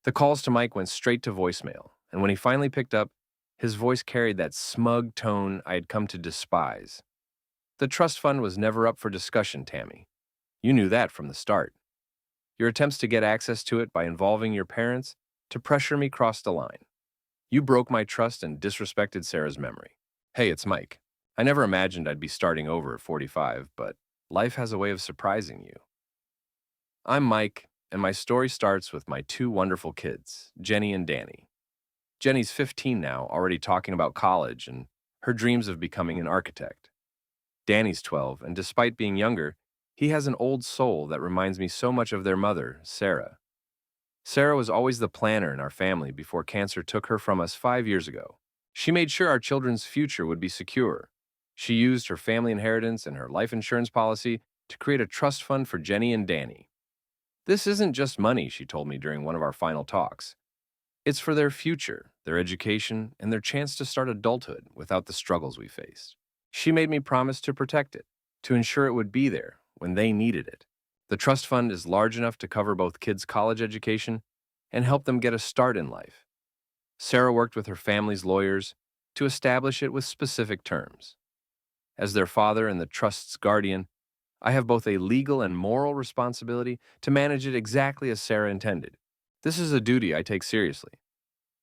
The calls to Mike went straight to voicemail, and when he finally picked up, his voice carried that smug tone I had come to despise. The trust fund was never up for discussion, Tammy. You knew that from the start. Your attempts to get access to it by involving your parents to pressure me crossed the line. You broke my trust and disrespected Sarah's memory. Hey, it's Mike. I never imagined I'd be starting over at 45, but life has a way of surprising you. I'm Mike, and my story starts with my two wonderful kids, Jenny and Danny. Jenny's 15 now, already talking about college and her dreams of becoming an architect. Danny's 12, and despite being younger, he has an old soul that reminds me so much of their mother, Sarah. Sarah was always the planner in our family before cancer took her from us 5 years ago. She made sure our children's future would be secure. She used her family inheritance and her life insurance policy to create a trust fund for Jenny and Danny. This isn't just money, she told me during one of our final talks. It's for their future, their education, and their chance to start adulthood without the struggles we faced. She made me promise to protect it, to ensure it would be there when they needed it. The trust fund is large enough to cover both kids' college education and help them get a start in life. Sarah worked with her family's lawyers to establish it with specific terms. As their father and the trust's guardian, I have both a legal and moral responsibility to manage it exactly as Sarah intended. This is a duty I take seriously,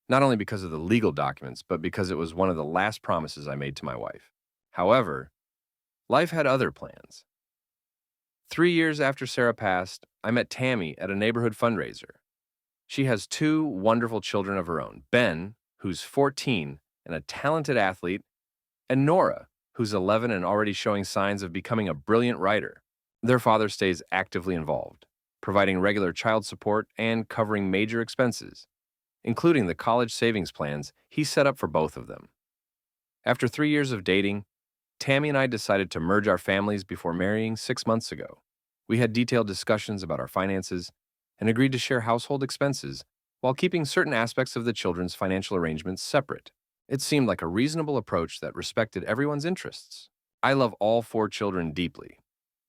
not only because of the legal documents, but because it was one of the last promises I made to my wife. However, life had other plans. 3 years after Sarah passed, I met Tammy at a neighborhood fundraiser. She has two wonderful children of her own, Ben, who's 14 and a talented athlete, and Nora, who's 11 and already showing signs of becoming a brilliant writer. Their father stays actively involved, providing regular child support and covering major expenses, including the college savings plans he set up for both of them. After 3 years of dating, Tammy and I decided to merge our families before marrying 6 months ago. We had detailed discussions about our finances and agreed to share household expenses while keeping certain aspects of the children's financial arrangements separate. It seemed like a reasonable approach that respected everyone's interests. I love all four children deeply.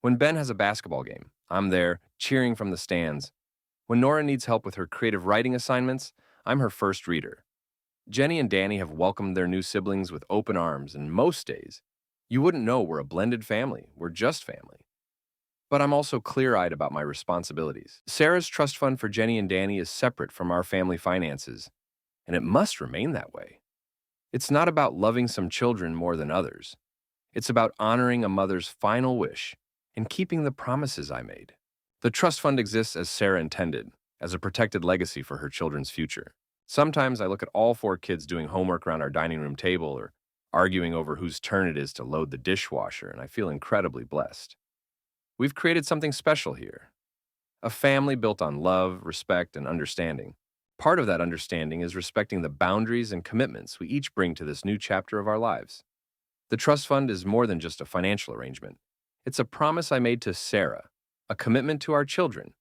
When Ben has a basketball game, I'm there, cheering from the stands. When Nora needs help with her creative writing assignments, I'm her first reader. Jenny and Danny have welcomed their new siblings with open arms, and most days, you wouldn't know we're a blended family, we're just family. But I'm also clear-eyed about my responsibilities. Sarah's trust fund for Jenny and Danny is separate from our family finances, and it must remain that way. It's not about loving some children more than others. It's about honoring a mother's final wish and keeping the promises I made. The trust fund exists as Sarah intended, as a protected legacy for her children's future. Sometimes I look at all four kids doing homework around our dining room table or arguing over whose turn it is to load the dishwasher, and I feel incredibly blessed. We've created something special here. A family built on love, respect, and understanding. Part of that understanding is respecting the boundaries and commitments we each bring to this new chapter of our lives. The trust fund is more than just a financial arrangement. It's a promise I made to Sarah, a commitment to our children,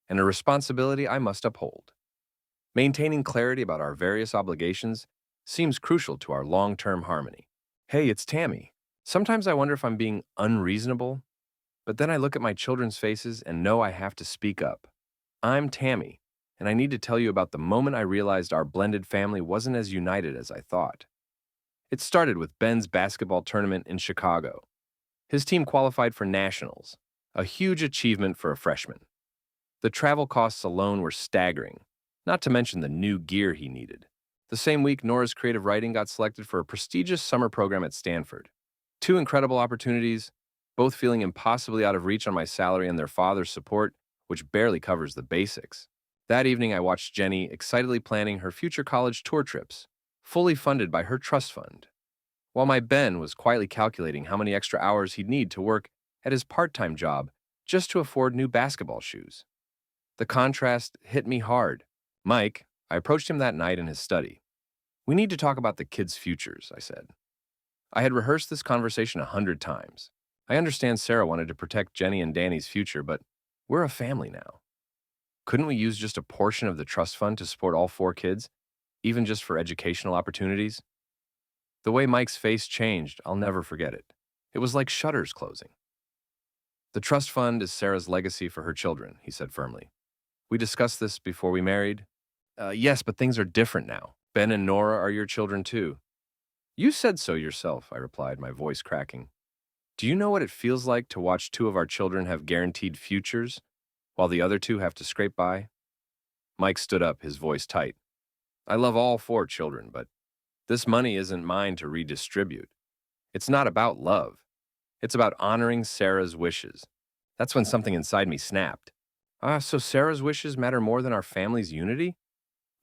and a responsibility I must uphold. Maintaining clarity about our various obligations seems crucial to our long-term harmony. Hey, it's Tammy. Sometimes I wonder if I'm being unreasonable, but then I look at my children's faces and know I have to speak up. I'm Tammy, and I need to tell you about the moment I realized our blended family wasn't as united as I thought. It started with Ben's basketball tournament in Chicago. His team qualified for nationals, a huge achievement for a freshman. The travel costs alone were staggering, not to mention the new gear he needed. The same week, Nora's creative writing got selected for a prestigious summer program at Stanford. Two incredible opportunities, both feeling impossibly out of reach on my salary and their father's support, which barely covers the basics. That evening, I watched Jenny excitedly planning her future college tour trips, fully funded by her trust fund, while my Ben was quietly calculating how many extra hours he'd need to work at his part-time job just to afford new basketball shoes. The contrast hit me hard. Mike, I approached him that night in his study. We need to talk about the kids' futures, I said. I had rehearsed this conversation 100 times. I understand Sarah wanted to protect Jenny and Danny's future, but we're a family now. Couldn't we use just a portion of the trust fund to support all four kids, even just for educational opportunities? The way Mike's face changed, I'll never forget it. It was like shutters closing. The trust fund is Sarah's legacy for her children, he said firmly. We discussed this before we married. Yes, but things are different now. Ben and Nora are your children too. You said so yourself, I replied, my voice cracking. Do you know what it feels like to watch two of our children have guaranteed futures while the other two have to scrape by? Mike stood up, his voice tight. I love all four children, but this money isn't mine to redistribute. It's not about love. It's about honoring Sarah's wishes. That's when something inside me snapped. So Sarah's wishes matter more than our family's unity?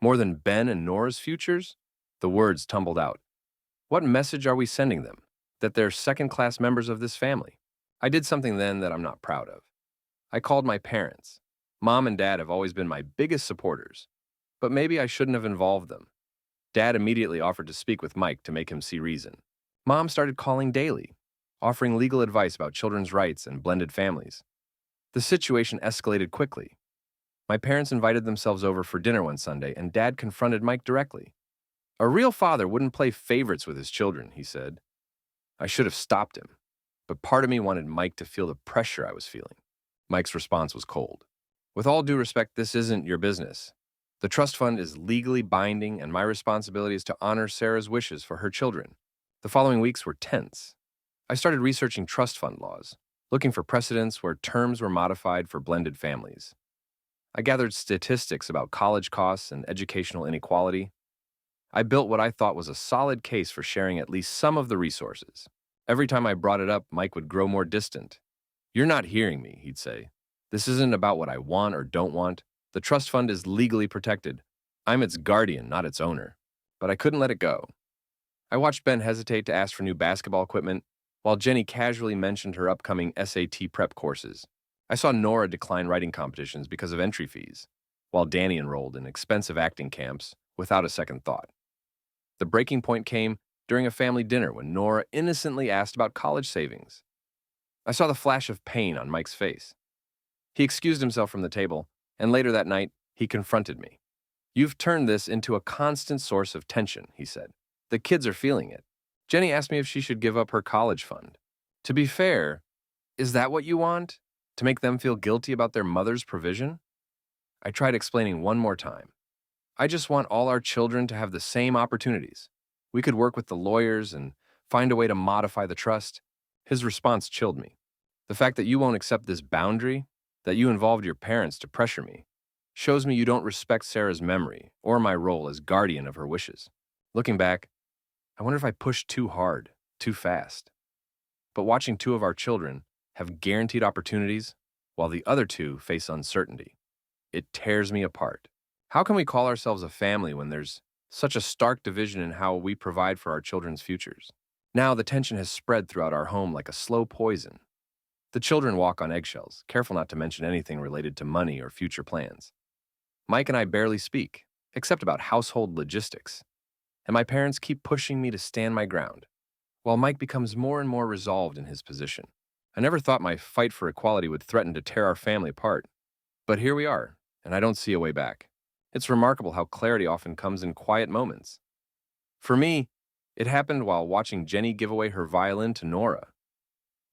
More than Ben and Nora's futures? The words tumbled out. What message are we sending them? That they're second-class members of this family? I did something then that I'm not proud of. I called my parents. Mom and Dad have always been my biggest supporters, but maybe I shouldn't have involved them. Dad immediately offered to speak with Mike to make him see reason. Mom started calling daily, offering legal advice about children's rights and blended families. The situation escalated quickly. My parents invited themselves over for dinner one Sunday, and Dad confronted Mike directly. A real father wouldn't play favorites with his children, he said. I should have stopped him, but part of me wanted Mike to feel the pressure I was feeling. Mike's response was cold. With all due respect, this isn't your business. The trust fund is legally binding, and my responsibility is to honor Sarah's wishes for her children. The following weeks were tense. I started researching trust fund laws, looking for precedents where terms were modified for blended families. I gathered statistics about college costs and educational inequality. I built what I thought was a solid case for sharing at least some of the resources. Every time I brought it up, Mike would grow more distant. You're not hearing me, he'd say. This isn't about what I want or don't want. The trust fund is legally protected. I'm its guardian, not its owner. But I couldn't let it go. I watched Ben hesitate to ask for new basketball equipment, while Jenny casually mentioned her upcoming SAT prep courses. I saw Nora decline writing competitions because of entry fees, while Danny enrolled in expensive acting camps without a second thought. The breaking point came during a family dinner when Nora innocently asked about college savings. I saw the flash of pain on Mike's face. He excused himself from the table, and later that night, he confronted me. You've turned this into a constant source of tension, he said. The kids are feeling it. Jenny asked me if she should give up her college fund. To be fair, is that what you want? To make them feel guilty about their mother's provision? I tried explaining one more time. I just want all our children to have the same opportunities. We could work with the lawyers and find a way to modify the trust. His response chilled me. The fact that you won't accept this boundary, that you involved your parents to pressure me, shows me you don't respect Sarah's memory or my role as guardian of her wishes. Looking back, I wonder if I pushed too hard, too fast. But watching two of our children have guaranteed opportunities while the other two face uncertainty, it tears me apart. How can we call ourselves a family when there's such a stark division in how we provide for our children's futures? Now the tension has spread throughout our home like a slow poison. The children walk on eggshells, careful not to mention anything related to money or future plans. Mike and I barely speak, except about household logistics. And my parents keep pushing me to stand my ground, while Mike becomes more and more resolved in his position. I never thought my fight for equality would threaten to tear our family apart. But here we are, and I don't see a way back. It's remarkable how clarity often comes in quiet moments. For me, it happened while watching Jenny give away her violin to Nora.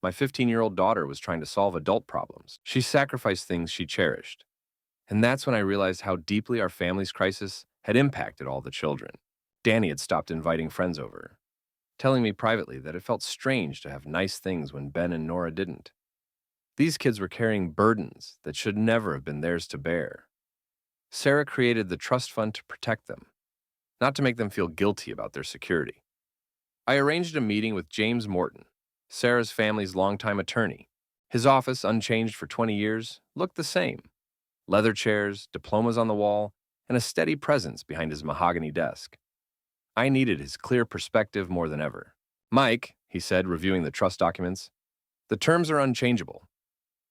My 15-year-old daughter was trying to solve adult problems. She sacrificed things she cherished. And that's when I realized how deeply our family's crisis had impacted all the children. Danny had stopped inviting friends over, telling me privately that it felt strange to have nice things when Ben and Nora didn't. These kids were carrying burdens that should never have been theirs to bear. Sarah created the trust fund to protect them, not to make them feel guilty about their security. I arranged a meeting with James Morton, Sarah's family's longtime attorney. His office, unchanged for 20 years, looked the same. Leather chairs, diplomas on the wall, and a steady presence behind his mahogany desk. I needed his clear perspective more than ever. Mike, he said, reviewing the trust documents, the terms are unchangeable.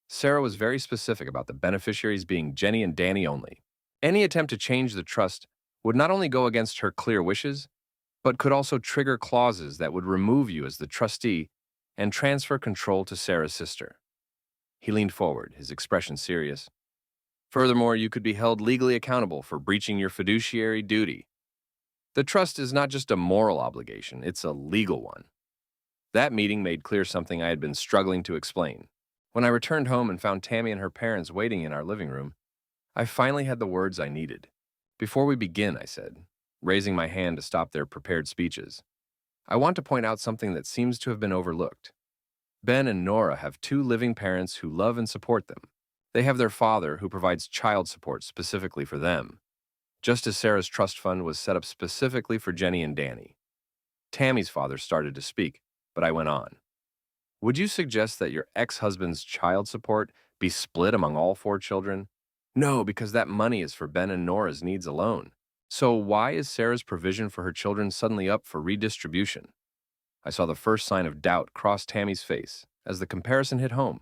Sarah was very specific about the beneficiaries being Jenny and Danny only. Any attempt to change the trust would not only go against her clear wishes, but could also trigger clauses that would remove you as the trustee and transfer control to Sarah's sister. He leaned forward, his expression serious. Furthermore, you could be held legally accountable for breaching your fiduciary duty. The trust is not just a moral obligation, it's a legal one. That meeting made clear something I had been struggling to explain. When I returned home and found Tammy and her parents waiting in our living room, I finally had the words I needed. Before we begin, I said, raising my hand to stop their prepared speeches, I want to point out something that seems to have been overlooked. Ben and Nora have two living parents who love and support them. They have their father who provides child support specifically for them, just as Sarah's trust fund was set up specifically for Jenny and Danny. Tammy's father started to speak, but I went on. Would you suggest that your ex-husband's child support be split among all four children? No, because that money is for Ben and Nora's needs alone. So why is Sarah's provision for her children suddenly up for redistribution? I saw the first sign of doubt cross Tammy's face as the comparison hit home.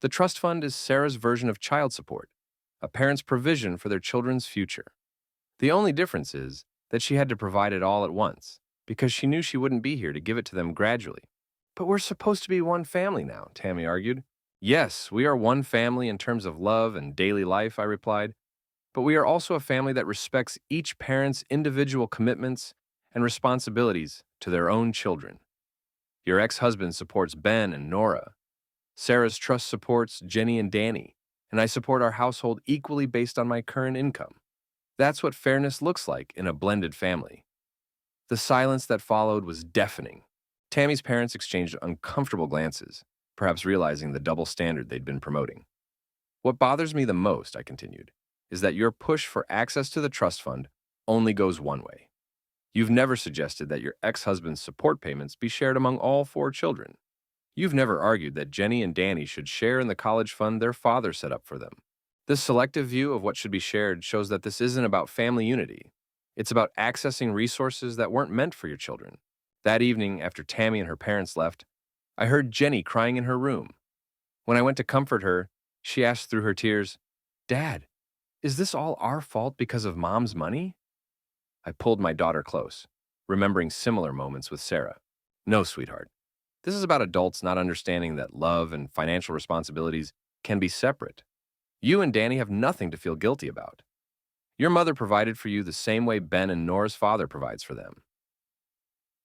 The trust fund is Sarah's version of child support, a parent's provision for their children's future. The only difference is that she had to provide it all at once, because she knew she wouldn't be here to give it to them gradually. But we're supposed to be one family now, Tammy argued. Yes, we are one family in terms of love and daily life, I replied, but we are also a family that respects each parent's individual commitments and responsibilities to their own children. Your ex-husband supports Ben and Nora. Sarah's trust supports Jenny and Danny, and I support our household equally based on my current income. That's what fairness looks like in a blended family. The silence that followed was deafening. Tammy's parents exchanged uncomfortable glances, perhaps realizing the double standard they'd been promoting. What bothers me the most, I continued, is that your push for access to the trust fund only goes one way. You've never suggested that your ex-husband's support payments be shared among all four children. You've never argued that Jenny and Danny should share in the college fund their father set up for them. This selective view of what should be shared shows that this isn't about family unity. It's about accessing resources that weren't meant for your children. That evening, after Tammy and her parents left, I heard Jenny crying in her room. When I went to comfort her, she asked through her tears, "Dad, is this all our fault because of Mom's money?" I pulled my daughter close, remembering similar moments with Sarah. No, sweetheart. This is about adults not understanding that love and financial responsibilities can be separate. You and Danny have nothing to feel guilty about. Your mother provided for you the same way Ben and Nora's father provides for them.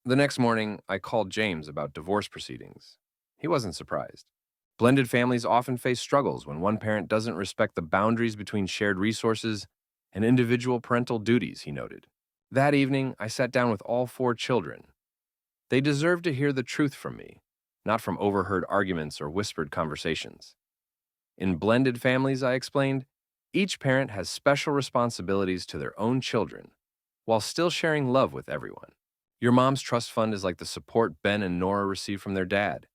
The next morning, I called James about divorce proceedings. He wasn't surprised. Blended families often face struggles when one parent doesn't respect the boundaries between shared resources and individual parental duties, he noted. That evening, I sat down with all four children. They deserved to hear the truth from me, not from overheard arguments or whispered conversations. In blended families, I explained, each parent has special responsibilities to their own children, while still sharing love with everyone. Your mom's trust fund is like the support Ben and Nora receive from their dad.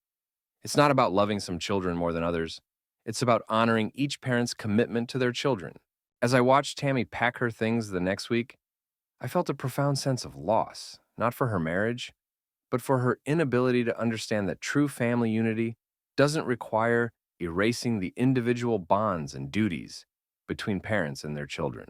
It's not about loving some children more than others. It's about honoring each parent's commitment to their children. As I watched Tammy pack her things the next week, I felt a profound sense of loss, not for her marriage, but for her inability to understand that true family unity doesn't require erasing the individual bonds and duties between parents and their children.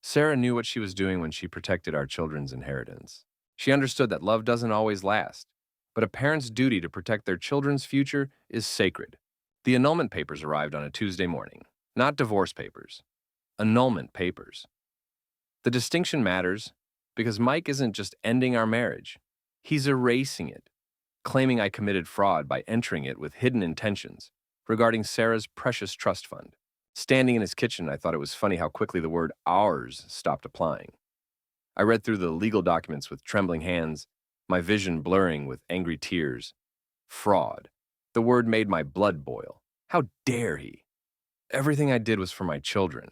Sarah knew what she was doing when she protected our children's inheritance. She understood that love doesn't always last, but a parent's duty to protect their children's future is sacred. The annulment papers arrived on a Tuesday morning, not divorce papers. Annulment papers. The distinction matters because Mike isn't just ending our marriage. He's erasing it, claiming I committed fraud by entering it with hidden intentions regarding Sarah's precious trust fund. Standing in his kitchen, I thought it was funny how quickly the word ours stopped applying. I read through the legal documents with trembling hands, my vision blurring with angry tears. Fraud. The word made my blood boil. How dare he? Everything I did was for my children,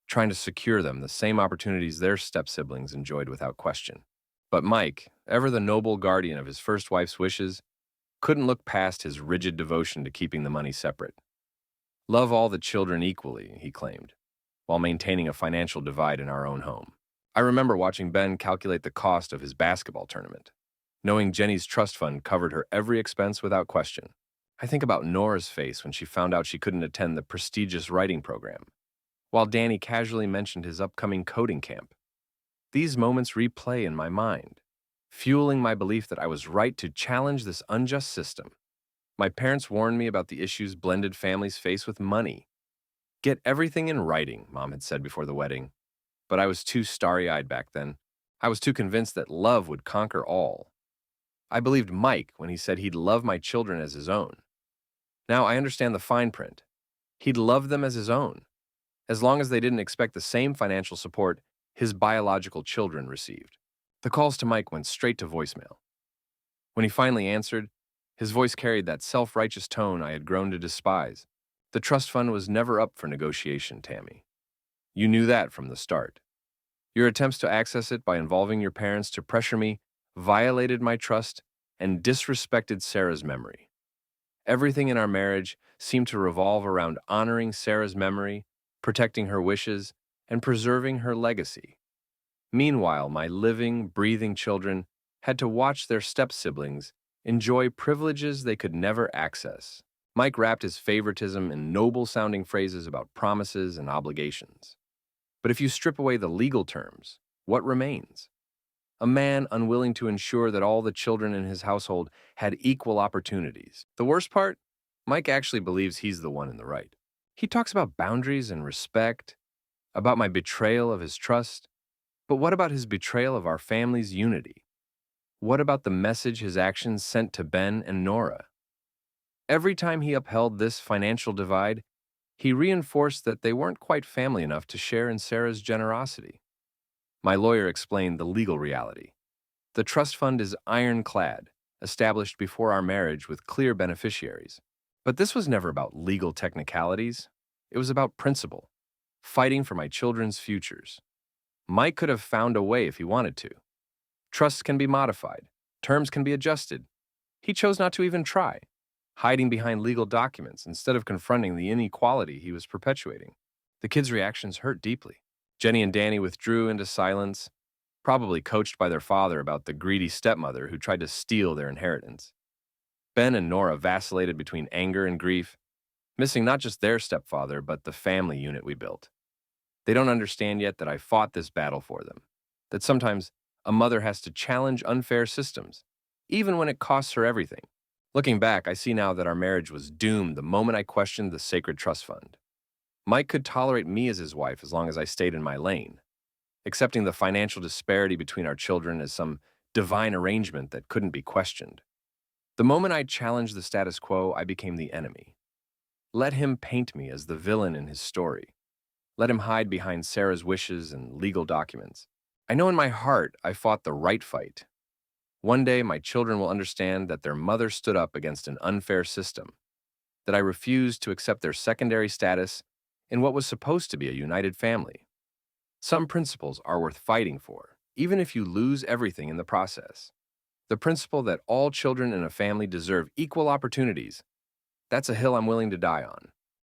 trying to secure them the same opportunities their step-siblings enjoyed without question. But Mike, ever the noble guardian of his first wife's wishes, couldn't look past his rigid devotion to keeping the money separate. Love all the children equally, he claimed, while maintaining a financial divide in our own home. I remember watching Ben calculate the cost of his basketball tournament, knowing Jenny's trust fund covered her every expense without question. I think about Nora's face when she found out she couldn't attend the prestigious writing program, while Danny casually mentioned his upcoming coding camp. These moments replay in my mind, fueling my belief that I was right to challenge this unjust system. My parents warned me about the issues blended families face with money. Get everything in writing, Mom had said before the wedding. But I was too starry-eyed back then. I was too convinced that love would conquer all. I believed Mike when he said he'd love my children as his own. Now I understand the fine print. He'd love them as his own. as long as they didn't expect the same financial support his biological children received. The calls to Mike went straight to voicemail. When he finally answered, his voice carried that self-righteous tone I had grown to despise. The trust fund was never up for negotiation, Tammy. You knew that from the start. Your attempts to access it by involving your parents to pressure me violated my trust and disrespected Sarah's memory. Everything in our marriage seemed to revolve around honoring Sarah's memory, protecting her wishes, and preserving her legacy. Meanwhile, my living, breathing children had to watch their step-siblings enjoy privileges they could never access. Mike wrapped his favoritism in noble-sounding phrases about promises and obligations. But if you strip away the legal terms, what remains? A man unwilling to ensure that all the children in his household had equal opportunities. The worst part? Mike actually believes he's the one in the right. He talks about boundaries and respect, about my betrayal of his trust. But what about his betrayal of our family's unity? What about the message his actions sent to Ben and Nora? Every time he upheld this financial divide, he reinforced that they weren't quite family enough to share in Sarah's generosity. My lawyer explained the legal reality. The trust fund is ironclad, established before our marriage with clear beneficiaries. But this was never about legal technicalities. It was about principle, fighting for my children's futures. Mike could have found a way if he wanted to. Trusts can be modified. Terms can be adjusted. He chose not to even try, hiding behind legal documents instead of confronting the inequality he was perpetuating. The kids' reactions hurt deeply. Jenny and Danny withdrew into silence, probably coached by their father about the greedy stepmother who tried to steal their inheritance. Ben and Nora vacillated between anger and grief, missing not just their stepfather, but the family unit we built. They don't understand yet that I fought this battle for them, that sometimes a mother has to challenge unfair systems, even when it costs her everything. Looking back, I see now that our marriage was doomed the moment I questioned the sacred trust fund. Mike could tolerate me as his wife as long as I stayed in my lane, accepting the financial disparity between our children as some divine arrangement that couldn't be questioned. The moment I challenged the status quo, I became the enemy. Let him paint me as the villain in his story. Let him hide behind Sarah's wishes and legal documents. I know in my heart I fought the right fight. One day, my children will understand that their mother stood up against an unfair system, that I refused to accept their secondary status in what was supposed to be a united family. Some principles are worth fighting for, even if you lose everything in the process. The principle that all children in a family deserve equal opportunities, that's a hill I'm willing to die on.